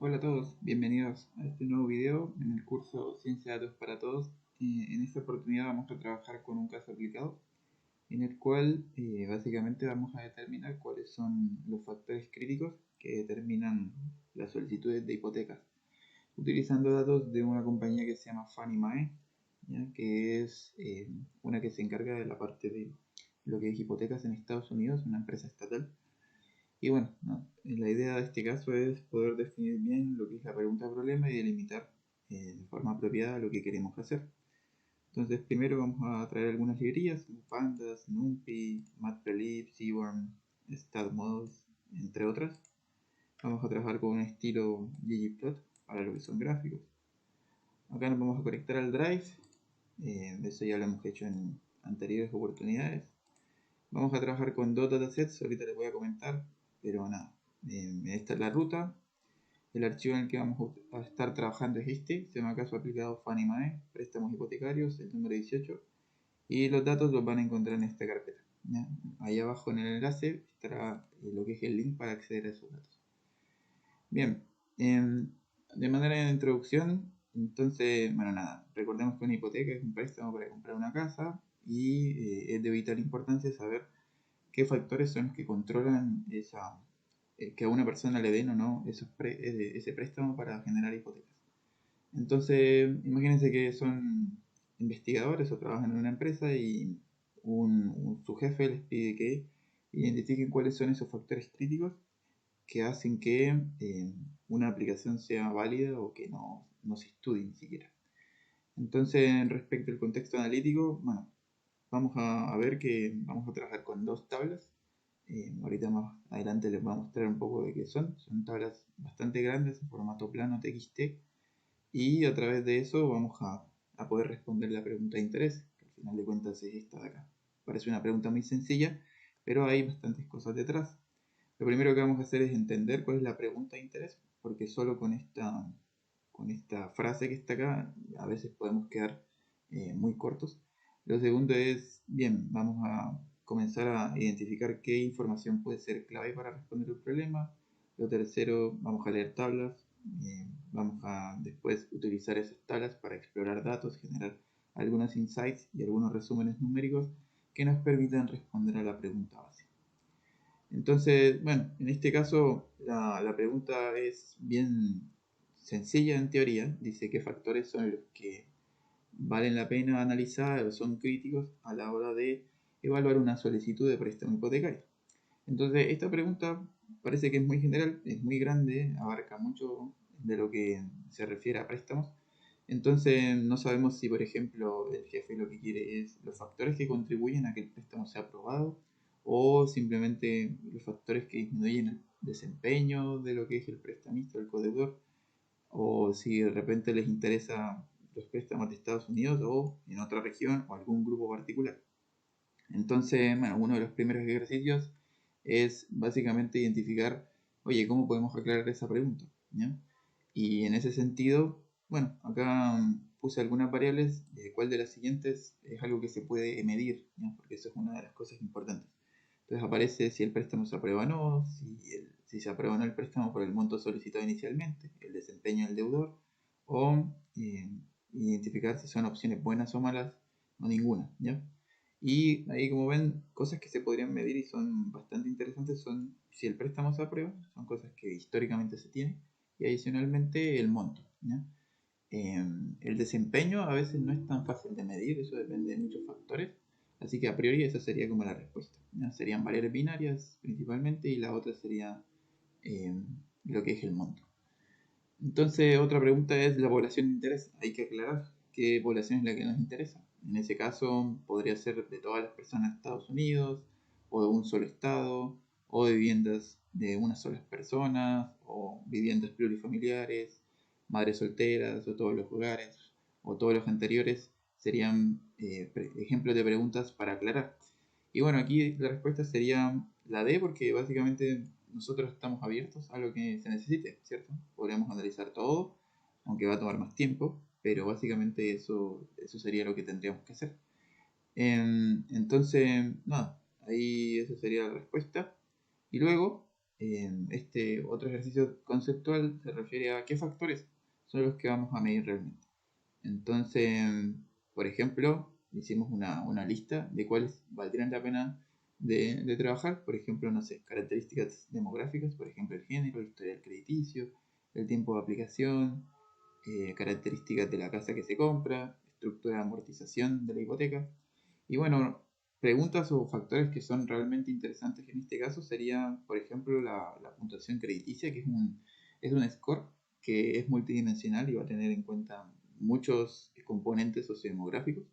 Hola a todos, bienvenidos a este nuevo video en el curso Ciencia de Datos para Todos. En esta oportunidad vamos a trabajar con un caso aplicado en el cual básicamente vamos a determinar cuáles son los factores críticos que determinan las solicitudes de hipotecas, utilizando datos de una compañía que se llama Fannie Mae, ¿ya? Que es una que se encarga de la parte de lo que es hipotecas en Estados Unidos, una empresa estatal. Y bueno, ¿no? La idea de este caso es poder definir bien lo que es la pregunta problema y delimitar de forma apropiada lo que queremos hacer. Entonces, primero vamos a traer algunas librerías, como Pandas, NumPy, Matplotlib, Seaborn, StatModels, entre otras. Vamos a trabajar con un estilo ggplot para lo que son gráficos. Acá nos vamos a conectar al Drive, eso ya lo hemos hecho en anteriores oportunidades. Vamos a trabajar con dos datasets, ahorita les voy a comentar, pero nada. Esta es la ruta. El archivo en el que vamos a estar trabajando es este, se llama caso aplicado Fannie Mae, préstamos hipotecarios, el número 18, y los datos los van a encontrar en esta carpeta, ¿ya? Ahí abajo en el enlace estará lo que es el link para acceder a esos datos. Bien, de manera de introducción, entonces, bueno, nada, recordemos que una hipoteca es un préstamo para comprar una casa y es de vital importancia saber qué factores son los que controlan que a una persona le den o no ese préstamo para generar hipotecas. Entonces, imagínense que son investigadores o trabajan en una empresa y su jefe les pide que identifiquen cuáles son esos factores críticos que hacen que una aplicación sea válida o que no se estudie ni siquiera. Entonces, respecto al contexto analítico, bueno, vamos a ver que vamos a trabajar con dos tablas. Ahorita más adelante les voy a mostrar un poco de qué son. Son tablas bastante grandes en formato plano TXT. Y a través de eso vamos a poder responder la pregunta de interés, que al final de cuentas es esta de acá. Parece una pregunta muy sencilla, pero hay bastantes cosas detrás. Lo primero que vamos a hacer es entender cuál es la pregunta de interés, porque solo con esta frase que está acá a veces podemos quedar muy cortos. Lo segundo es, bien, vamos a comenzar a identificar qué información puede ser clave para responder el problema. Lo tercero, vamos a leer tablas. Vamos a después utilizar esas tablas para explorar datos, generar algunos insights y algunos resúmenes numéricos que nos permitan responder a la pregunta básica. Entonces, bueno, en este caso la pregunta es bien sencilla en teoría. Dice qué factores son los que valen la pena analizar o son críticos a la hora de evaluar una solicitud de préstamo hipotecario. Entonces, esta pregunta parece que es muy general, es muy grande, abarca mucho de lo que se refiere a préstamos. Entonces, no sabemos si, por ejemplo, el jefe lo que quiere es los factores que contribuyen a que el préstamo sea aprobado o simplemente los factores que disminuyen el desempeño de lo que es el prestamista o el codeudor, o si de repente les interesa los préstamos de Estados Unidos o en otra región o algún grupo particular. Entonces, bueno, uno de los primeros ejercicios es básicamente identificar, oye, ¿cómo podemos aclarar esa pregunta? ¿Ya? Y en ese sentido, bueno, acá puse algunas variables, cuál de las siguientes es algo que se puede medir, ¿ya? Porque eso es una de las cosas importantes. Entonces aparece si el préstamo se aprueba o no, si se aprueba o no el préstamo por el monto solicitado inicialmente, el desempeño del deudor, o identificar si son opciones buenas o malas, o ninguna, ¿ya? Y ahí, como ven, cosas que se podrían medir y son bastante interesantes son si el préstamo se aprueba, son cosas que históricamente se tienen, y adicionalmente el monto, ¿ya? El desempeño a veces no es tan fácil de medir, eso depende de muchos factores, así que a priori esa sería como la respuesta, ¿ya? Serían variables binarias principalmente y la otra sería eh, lo que es el monto. Entonces, otra pregunta es la población de interés. Hay que aclarar qué población es la que nos interesa. En ese caso, podría ser de todas las personas de Estados Unidos, o de un solo estado, o de viviendas de unas solas personas, o viviendas plurifamiliares, madres solteras, o todos los hogares, o todos los anteriores serían ejemplos de preguntas para aclarar. Y bueno, aquí la respuesta sería la D, porque básicamente nosotros estamos abiertos a lo que se necesite, ¿cierto? Podríamos analizar todo, aunque va a tomar más tiempo, pero básicamente eso sería lo que tendríamos que hacer. Entonces, nada, ahí esa sería la respuesta. Y luego, este otro ejercicio conceptual se refiere a qué factores son los que vamos a medir realmente. Entonces, por ejemplo, hicimos una lista de cuáles valdrían la pena de trabajar. Por ejemplo, no sé, características demográficas, por ejemplo, el género, el historial crediticio, el tiempo de aplicación, características de la casa que se compra, estructura de amortización de la hipoteca. Y bueno, preguntas o factores que son realmente interesantes en este caso sería, por ejemplo, la puntuación crediticia, que es un score que es multidimensional y va a tener en cuenta muchos componentes sociodemográficos.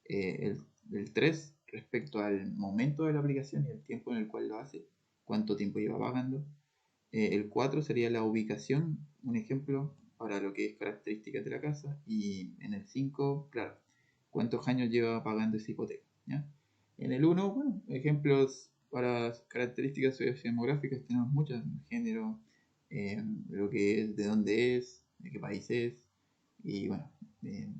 El 3 respecto al momento de la aplicación y el tiempo en el cual lo hace, cuánto tiempo lleva pagando. El 4 sería la ubicación, un ejemplo para lo que es características de la casa. Y en el 5, claro, cuántos años lleva pagando esa hipoteca. ¿Ya? En el 1, bueno, ejemplos para características sociodemográficas tenemos muchas: género, lo que es, de dónde es, de qué país es, y bueno,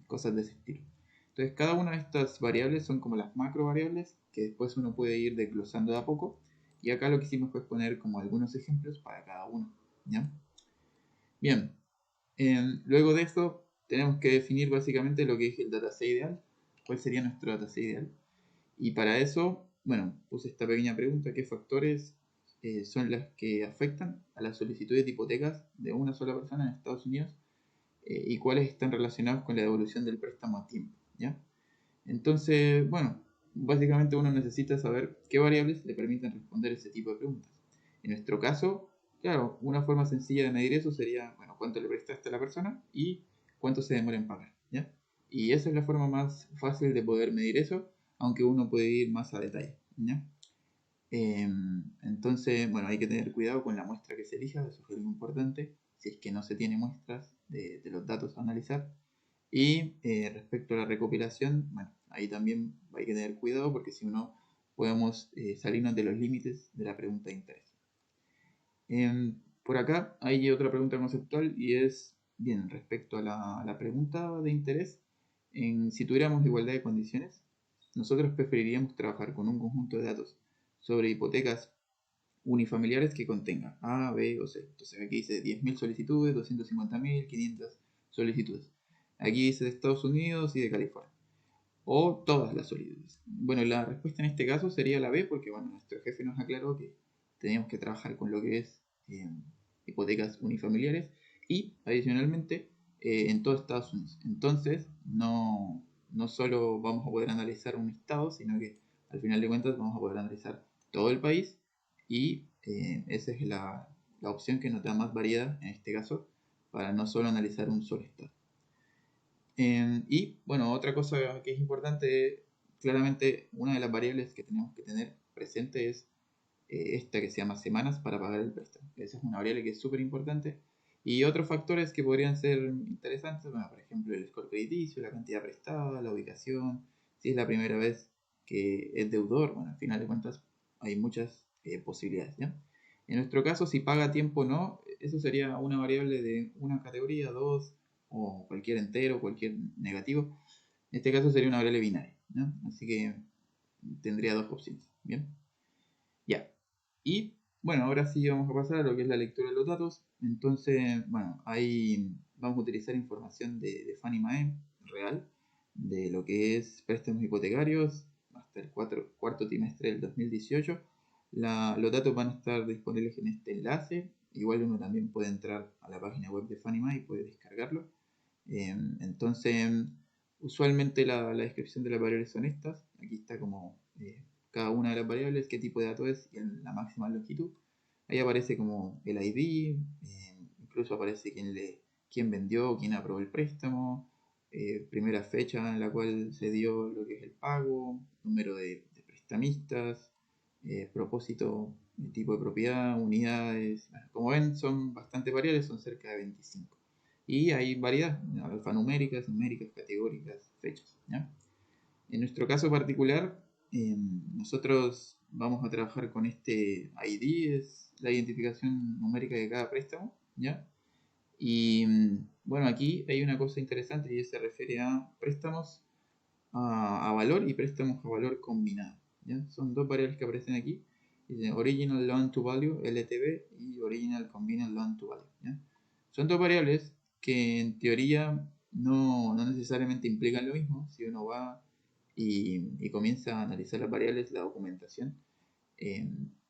cosas de ese estilo. Entonces, cada una de estas variables son como las macro variables que después uno puede ir desglosando de a poco. Y acá lo que hicimos fue poner como algunos ejemplos para cada uno. ¿Ya? Bien, luego de esto tenemos que definir básicamente lo que es el dataset ideal. ¿Cuál sería nuestro dataset ideal? Y para eso, bueno, puse esta pequeña pregunta: ¿qué factores son las que afectan a las solicitudes de hipotecas de una sola persona en Estados Unidos? Y cuáles están relacionados con la devolución del préstamo a tiempo. ¿Ya? Entonces, bueno, básicamente uno necesita saber qué variables le permiten responder ese tipo de preguntas. En nuestro caso, claro, una forma sencilla de medir eso sería, bueno, cuánto le prestaste a la persona y cuánto se demora en pagar. ¿Ya? Y esa es la forma más fácil de poder medir eso, aunque uno puede ir más a detalle. ¿Ya? Entonces, bueno, hay que tener cuidado con la muestra que se elija, eso es algo importante, si es que no se tiene muestras de los datos a analizar. Y respecto a la recopilación, bueno, ahí también hay que tener cuidado porque si no podemos salirnos de los límites de la pregunta de interés. Por acá hay otra pregunta conceptual y es, bien, respecto a la pregunta de interés, si tuviéramos igualdad de condiciones, nosotros preferiríamos trabajar con un conjunto de datos sobre hipotecas unifamiliares que contenga A, B o C. Entonces aquí dice 10.000 solicitudes, 250.000, 500 solicitudes. Aquí dice de Estados Unidos y de California. O todas las solicitudes. Bueno, la respuesta en este caso sería la B, porque bueno, nuestro jefe nos aclaró que teníamos que trabajar con lo que es hipotecas unifamiliares y adicionalmente en todo Estados Unidos. Entonces, no solo vamos a poder analizar un estado, sino que al final de cuentas vamos a poder analizar todo el país y esa es la opción que nos da más variedad en este caso para no solo analizar un solo estado. Y bueno, otra cosa que es importante, claramente una de las variables que tenemos que tener presente es esta que se llama semanas para pagar el préstamo. Esa es una variable que es súper importante. Y otros factores que podrían ser interesantes, bueno, por ejemplo, el score crediticio, la cantidad prestada, la ubicación, si es la primera vez que es deudor, bueno, al final de cuentas hay muchas posibilidades, ¿ya? En nuestro caso, si paga a tiempo o no, eso sería una variable de una categoría, dos, o cualquier entero, cualquier negativo. En este caso sería una variable binaria, ¿no? Así que tendría dos opciones, ¿bien? Ya. Y bueno, ahora sí vamos a pasar a lo que es la lectura de los datos. Entonces, bueno, ahí vamos a utilizar información de Fannie Mae real, de lo que es préstamos hipotecarios hasta el cuarto trimestre del 2018. Los datos van a estar disponibles en este enlace. Igual uno también puede entrar a la página web de Fannie Mae y puede descargarlo. Entonces, usualmente la descripción de las variables son estas. Aquí está como cada una de las variables, qué tipo de dato es y en la máxima longitud. Ahí aparece como el ID, incluso aparece quién vendió, quién aprobó el préstamo, primera fecha en la cual se dio lo que es el pago, número de prestamistas, propósito, tipo de propiedad, unidades. Como ven, son bastante variables, son cerca de 25. Y hay variedad, alfanuméricas, numéricas, categóricas, fechas. ¿Ya? En nuestro caso particular, nosotros vamos a trabajar con este ID, es la identificación numérica de cada préstamo, ¿ya? Y bueno, aquí hay una cosa interesante y se refiere a préstamos a valor y préstamos a valor combinado, ¿ya? Son dos variables que aparecen aquí Dice Original Loan to Value, LTV, y Original Convenient Loan to Value, ¿ya? Son dos variables que en teoría no necesariamente implican lo mismo. Si uno va y comienza a analizar las variables, la documentación,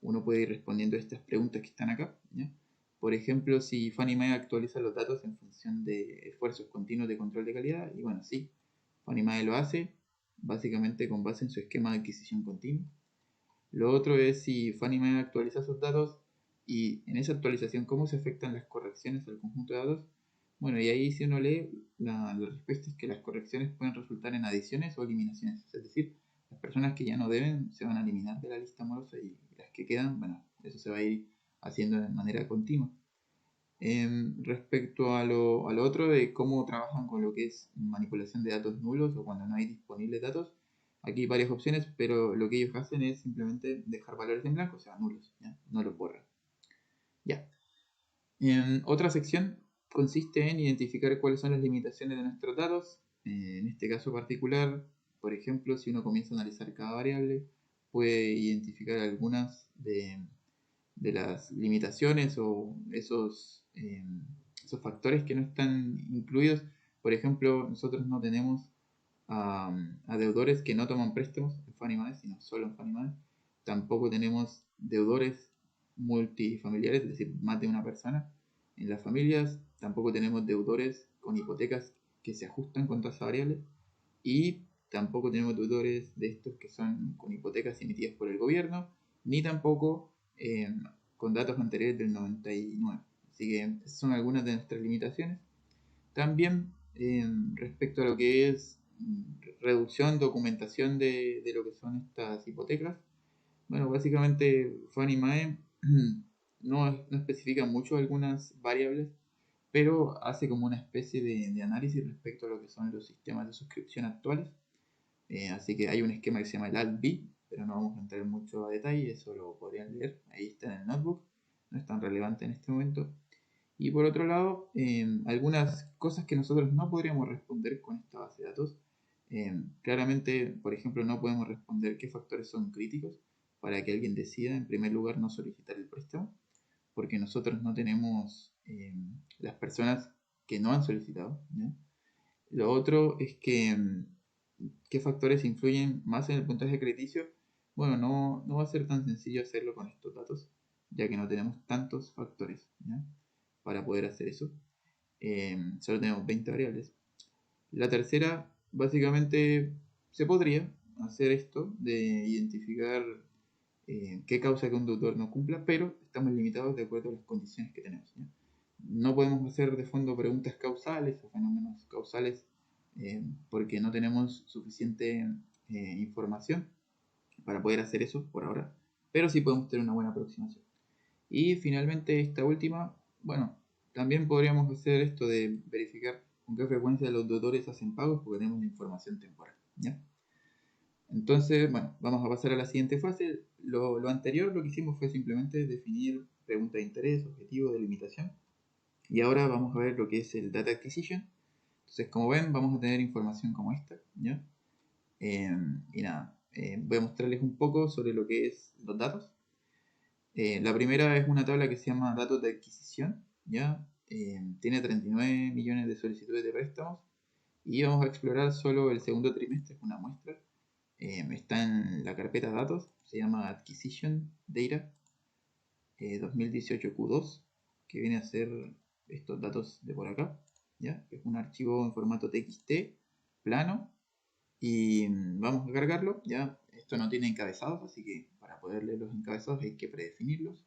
uno puede ir respondiendo a estas preguntas que están acá, ¿ya? Por ejemplo, si Fannie Mae actualiza los datos en función de esfuerzos continuos de control de calidad, y bueno, sí, Fannie Mae lo hace, básicamente con base en su esquema de adquisición continua. Lo otro es si Fannie Mae actualiza sus datos y en esa actualización cómo se afectan las correcciones al conjunto de datos. Bueno, y ahí si uno lee, la respuesta es que las correcciones pueden resultar en adiciones o eliminaciones. Es decir, las personas que ya no deben se van a eliminar de la lista morosa y las que quedan, bueno, eso se va a ir haciendo de manera continua. Respecto a lo otro de cómo trabajan con lo que es manipulación de datos nulos o cuando no hay disponibles datos, aquí hay varias opciones, pero lo que ellos hacen es simplemente dejar valores en blanco, o sea, nulos, ¿ya? No los borran. Ya. Otra sección consiste en identificar cuáles son las limitaciones de nuestros datos. En este caso particular, por ejemplo, si uno comienza a analizar cada variable, puede identificar algunas de las limitaciones o esos factores que no están incluidos. Por ejemplo, nosotros no tenemos a deudores que no toman préstamos en Fannie Mae, sino solo en Fannie Mae. Tampoco tenemos deudores multifamiliares, es decir, más de una persona en las familias. Tampoco tenemos deudores con hipotecas que se ajustan con tasa variable. Y tampoco tenemos deudores de estos que son con hipotecas emitidas por el gobierno, ni tampoco con datos anteriores del 99. Así que esas son algunas de nuestras limitaciones. También respecto a lo que es reducción, documentación de lo que son estas hipotecas. Bueno, básicamente Fannie Mae no especifica mucho algunas variables, pero hace como una especie de análisis respecto a lo que son los sistemas de suscripción actuales. Así que hay un esquema que se llama el ALB, pero no vamos a entrar mucho a detalle, eso lo podrían leer, ahí está en el notebook, no es tan relevante en este momento. Y por otro lado, algunas cosas que nosotros no podríamos responder con esta base de datos. Claramente, por ejemplo, no podemos responder qué factores son críticos para que alguien decida, en primer lugar, no solicitar el préstamo, porque nosotros no tenemos las personas que no han solicitado, ¿ya? Lo otro es que qué factores influyen más en el puntaje crediticio. Bueno, no va a ser tan sencillo hacerlo con estos datos, ya que no tenemos tantos factores, ¿ya? Para poder hacer eso. Solo tenemos 20 variables. La tercera, básicamente, se podría hacer esto de identificar qué causa que un deudor no cumpla, pero estamos limitados de acuerdo a las condiciones que tenemos, ¿ya? No podemos hacer de fondo preguntas causales o fenómenos causales porque no tenemos suficiente información para poder hacer eso por ahora, pero sí podemos tener una buena aproximación. Y finalmente esta última, bueno, también podríamos hacer esto de verificar con qué frecuencia los deudores hacen pagos porque tenemos la información temporal, ¿ya? Entonces, bueno, vamos a pasar a la siguiente fase. Lo anterior lo que hicimos fue simplemente definir pregunta de interés, objetivo, delimitación. Y ahora vamos a ver lo que es el Data Acquisition. Entonces, como ven, vamos a tener información como esta, ¿ya? Y nada, voy a mostrarles un poco sobre lo que es los datos. La primera es una tabla que se llama datos de adquisición, ¿ya? Tiene 39 millones de solicitudes de préstamos y vamos a explorar solo el segundo trimestre, es una muestra. Está en la carpeta datos, se llama Acquisition Data 2018 Q2, que viene a ser estos datos de por acá, ¿ya? Es un archivo en formato TXT, plano, y vamos a cargarlo, ¿ya? Esto no tiene encabezados, así que para poder leer los encabezados hay que predefinirlos.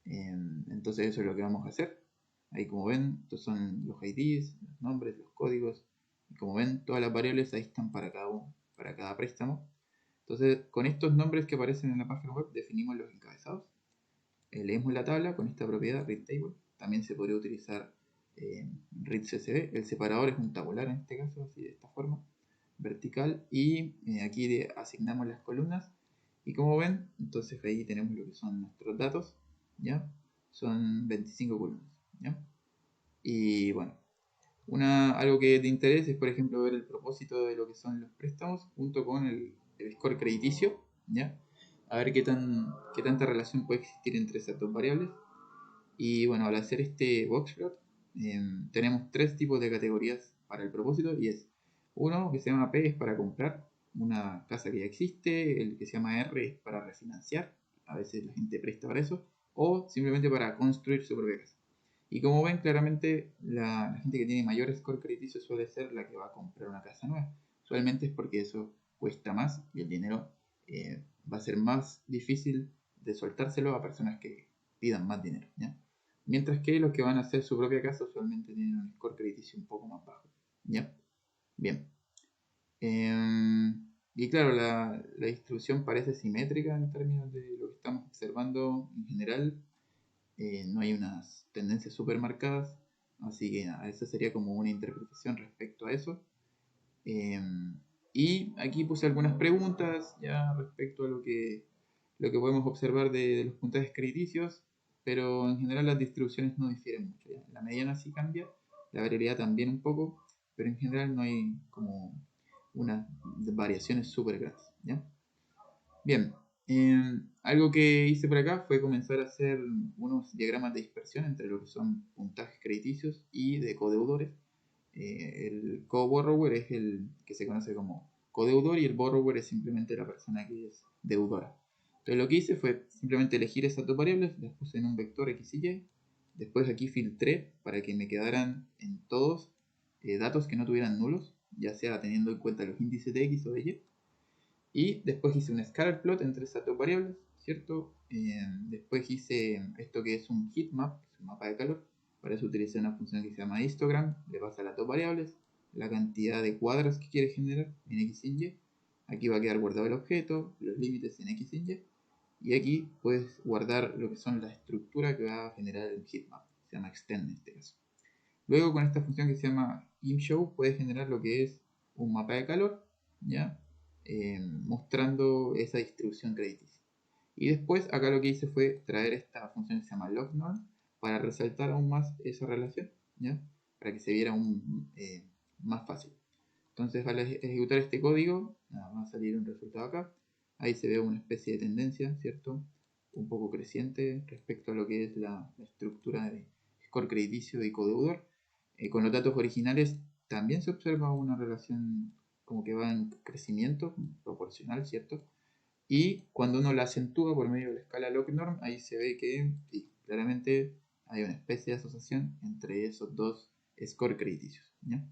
Entonces eso es lo que vamos a hacer. Ahí como ven, estos son los IDs, los nombres, los códigos, y como ven, todas las variables ahí están para cada préstamo. Entonces, con estos nombres que aparecen en la página web, definimos los encabezados. Leemos la tabla con esta propiedad, read table. También se podría utilizar read CSV. El separador es un tabular en este caso, así de esta forma, vertical. Y aquí asignamos las columnas. Y como ven, entonces ahí tenemos lo que son nuestros datos, ¿ya? Son 25 columnas, ¿ya? Y bueno, algo que es de interés es, por ejemplo, ver el propósito de lo que son los préstamos junto con el score crediticio, ¿ya? a ver qué tanta relación puede existir entre esas dos variables. Y bueno, al hacer este boxplot, tenemos tres tipos de categorías para el propósito, y es uno que se llama P, es para comprar una casa que ya existe; el que se llama R es para refinanciar, a veces la gente presta para eso, o simplemente para construir su propia casa. Y como ven, claramente la gente que tiene mayor score crediticio suele ser la que va a comprar una casa nueva. Usualmente es porque eso cuesta más y el dinero va a ser más difícil de soltárselo a personas que pidan más dinero, ¿ya? Mientras que los que van a hacer su propia casa usualmente tienen un score crediticio un poco más bajo, ¿ya? Bien. Y claro, la distribución parece simétrica en términos de lo que estamos observando en general. No hay unas tendencias súper marcadas, así que nada, esa sería como una interpretación respecto a eso. Y aquí puse algunas preguntas ya respecto a lo que podemos observar de los puntajes crediticios, pero en general las distribuciones no difieren mucho, ¿ya? La mediana sí cambia, la variabilidad también un poco, pero en general no hay como unas variaciones súper grandes, ¿ya? Bien, algo que hice por acá fue comenzar a hacer unos diagramas de dispersión entre lo que son puntajes crediticios y de codeudores. El co-borrower es el que se conoce como codeudor y el borrower es simplemente la persona que es deudora. Entonces lo que hice fue simplemente elegir esas dos variables, las puse en un vector x y y. Después aquí filtré para que me quedaran en todos datos que no tuvieran nulos, ya sea teniendo en cuenta los índices de x o de y. Y después hice un scatter plot entre esas dos variables, ¿cierto? Después hice esto que es un heat map, es un mapa de calor. Para eso utilicé una función que se llama histogram, le pasa a las dos variables la cantidad de cuadros que quiere generar en x y y. Aquí va a quedar guardado el objeto, los límites en x y y. Y aquí puedes guardar lo que son la estructura que va a generar el heatmap, se llama extend en este caso. Luego con esta función que se llama imshow puedes generar lo que es un mapa de calor, ¿ya? Mostrando esa distribución crediticia. Y después acá lo que hice fue traer esta función que se llama lognorm para resaltar aún más esa relación, ¿ya? Para que se viera más fácil. Entonces al ejecutar este código, va a salir un resultado acá. Ahí se ve una especie de tendencia, ¿cierto? Un poco creciente respecto a lo que es la estructura de score crediticio y codeudor. Con los datos originales también se observa una relación como que va en crecimiento proporcional, ¿cierto? Y cuando uno la acentúa por medio de la escala log-norm, ahí se ve que sí, claramente hay una especie de asociación entre esos dos score crediticios, ¿ya?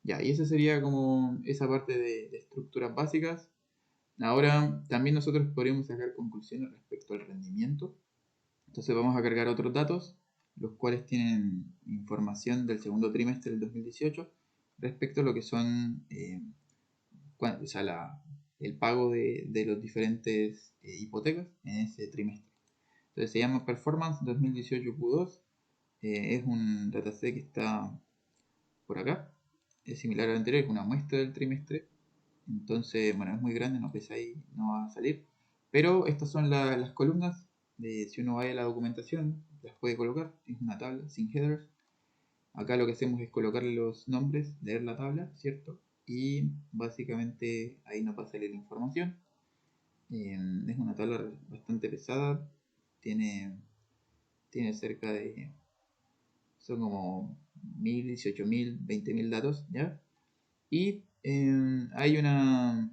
Ya, y esa sería como esa parte de estructuras básicas. Ahora también nosotros podríamos sacar conclusiones respecto al rendimiento. Entonces vamos a cargar otros datos, los cuales tienen información del segundo trimestre del 2018 respecto a lo que son o sea, el pago de los diferentes hipotecas en ese trimestre. Entonces se llama Performance 2018 Q2. Es un dataset que está por acá. Es similar al anterior, es una muestra del trimestre. Entonces, bueno, es muy grande, no pesa ahí, no va a salir. Pero estas son las columnas. Si uno va a la documentación, las puede colocar. Es una tabla sin headers. Acá lo que hacemos es colocarle los nombres, leer la tabla, ¿cierto? Y básicamente ahí nos va a salir la información. Es una tabla bastante pesada. Tiene, tiene cerca de... Son como 1000, 18.000, 20.000 datos, ¿ya? Y hay una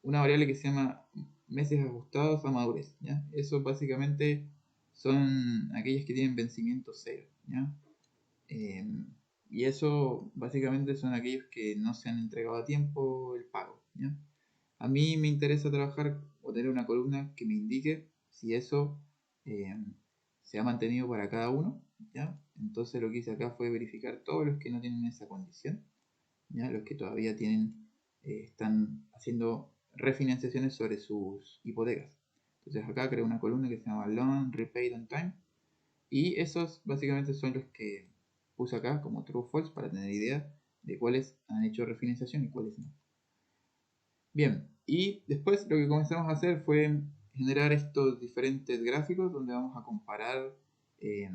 variable que se llama meses ajustados a madurez, ¿ya? Eso básicamente son aquellos que tienen vencimiento cero, ¿ya? Y eso básicamente son aquellos que no se han entregado a tiempo el pago, ¿ya? A mí me interesa trabajar o tener una columna que me indique si eso eh, se ha mantenido para cada uno, ¿ya? Entonces lo que hice acá fue verificar todos los que no tienen esa condición, ¿ya? Los que todavía están haciendo refinanciaciones sobre sus hipotecas. Entonces acá creo una columna que se llama Loan Repaid on Time y esos básicamente son los que puse acá como true o false para tener idea de cuáles han hecho refinanciación y cuáles no. Bien, y después lo que comenzamos a hacer fue generar estos diferentes gráficos donde vamos a comparar eh,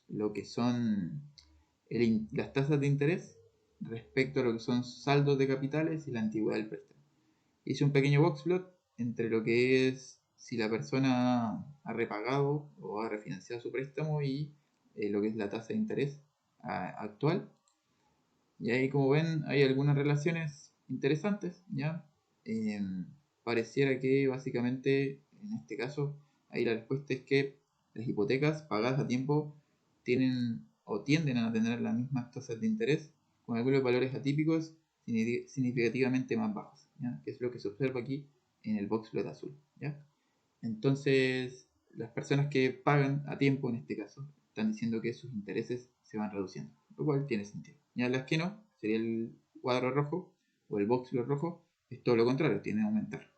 lo que son las tasas de interés respecto a lo que son saldos de capitales y la antigüedad del préstamo. Hice un pequeño boxplot entre lo que es si la persona ha repagado o ha refinanciado su préstamo y lo que es la tasa de interés actual. Y ahí, como ven, hay algunas relaciones interesantes, ¿ya? Pareciera que básicamente, en este caso, ahí la respuesta es que las hipotecas pagadas a tiempo tienen o tienden a tener las mismas tasas de interés con algunos valores atípicos significativamente más bajos, ¿ya? Que es lo que se observa aquí en el box plot azul, ¿ya? Entonces, las personas que pagan a tiempo, en este caso, están diciendo que sus intereses se van reduciendo, lo cual tiene sentido. Ya las que no, sería el cuadro rojo o el box rojo, es todo lo contrario, tiene que aumentar.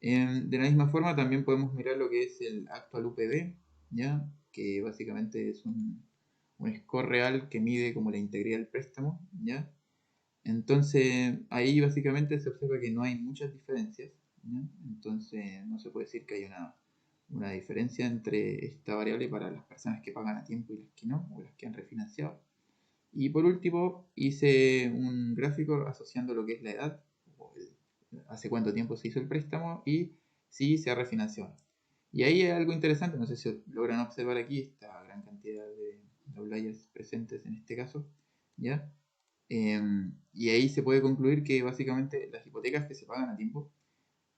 De la misma forma, también podemos mirar lo que es el actual UPB, ¿ya? Que básicamente es un score real que mide como la integridad del préstamo, ¿ya? Entonces, ahí básicamente se observa que no hay muchas diferencias, ¿ya? Entonces, no se puede decir que hay una diferencia entre esta variable para las personas que pagan a tiempo y las que no, o las que han refinanciado. Y por último, hice un gráfico asociando lo que es la edad, hace cuánto tiempo se hizo el préstamo y si se ha refinanciado. Y ahí hay algo interesante, no sé si logran observar aquí esta gran cantidad de outliers presentes en este caso, ¿ya? Y ahí se puede concluir que básicamente las hipotecas que se pagan a tiempo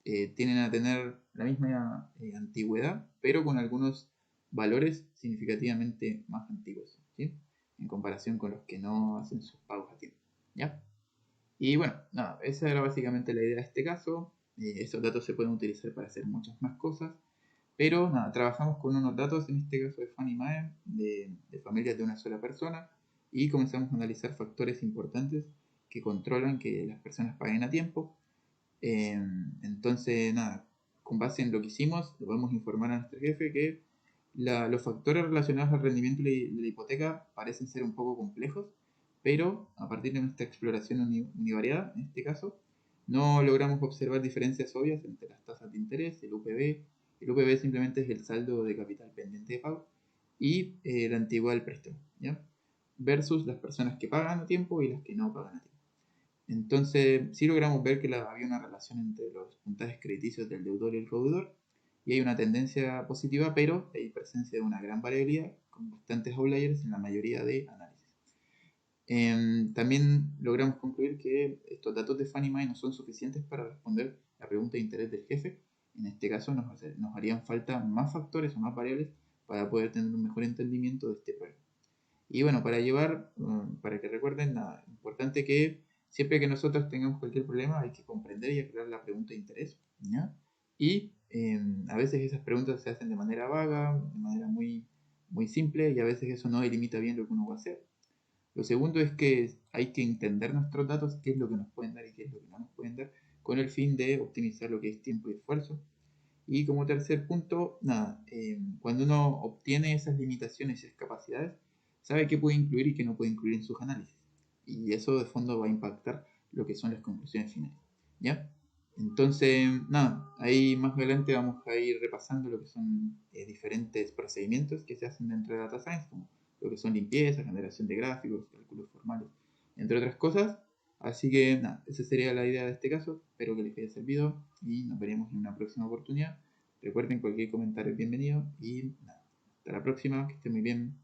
tienden a tener la misma antigüedad, pero con algunos valores significativamente más antiguos, ¿sí? En comparación con los que no hacen sus pagos a tiempo, ¿ya? Y bueno, nada, esa era básicamente la idea de este caso. Esos datos se pueden utilizar para hacer muchas más cosas, pero nada, trabajamos con unos datos, en este caso de Fannie Mae, de familias de una sola persona, y comenzamos a analizar factores importantes que controlan que las personas paguen a tiempo. Entonces, nada, con base en lo que hicimos, le podemos informar a nuestro jefe que los factores relacionados al rendimiento de la hipoteca parecen ser un poco complejos, pero a partir de nuestra exploración univariada, en este caso, no logramos observar diferencias obvias entre las tasas de interés, el UPB. El UPB simplemente es el saldo de capital pendiente de pago y la antigüedad del préstamo, ¿ya? Versus las personas que pagan a tiempo y las que no pagan a tiempo. Entonces, sí logramos ver que había una relación entre los puntajes crediticios del deudor y el deudor, y hay una tendencia positiva, pero hay presencia de una gran variabilidad con bastantes outliers en la mayoría de análisis. También logramos concluir que estos datos de Fannie Mae no son suficientes para responder la pregunta de interés del jefe. En este caso, nos harían falta más factores o más variables para poder tener un mejor entendimiento de este problema. Y bueno, para que recuerden, nada, importante que siempre que nosotros tengamos cualquier problema hay que comprender y aclarar la pregunta de interés, ¿ya? Y a veces esas preguntas se hacen de manera vaga, de manera muy simple, y a veces eso no delimita bien lo que uno va a hacer. Lo segundo es que hay que entender nuestros datos, qué es lo que nos pueden dar y qué es lo que no nos pueden dar, con el fin de optimizar lo que es tiempo y esfuerzo. Y como tercer punto, nada, cuando uno obtiene esas limitaciones y esas capacidades, sabe qué puede incluir y qué no puede incluir en sus análisis. Y eso de fondo va a impactar lo que son las conclusiones finales, ¿ya? Entonces, nada, ahí más adelante vamos a ir repasando lo que son diferentes procedimientos que se hacen dentro de Data Science, como lo que son limpieza, generación de gráficos, cálculos formales, entre otras cosas. Así que nada, esa sería la idea de este caso. Espero que les haya servido y nos veremos en una próxima oportunidad. Recuerden, cualquier comentario es bienvenido y nada, hasta la próxima, que estén muy bien.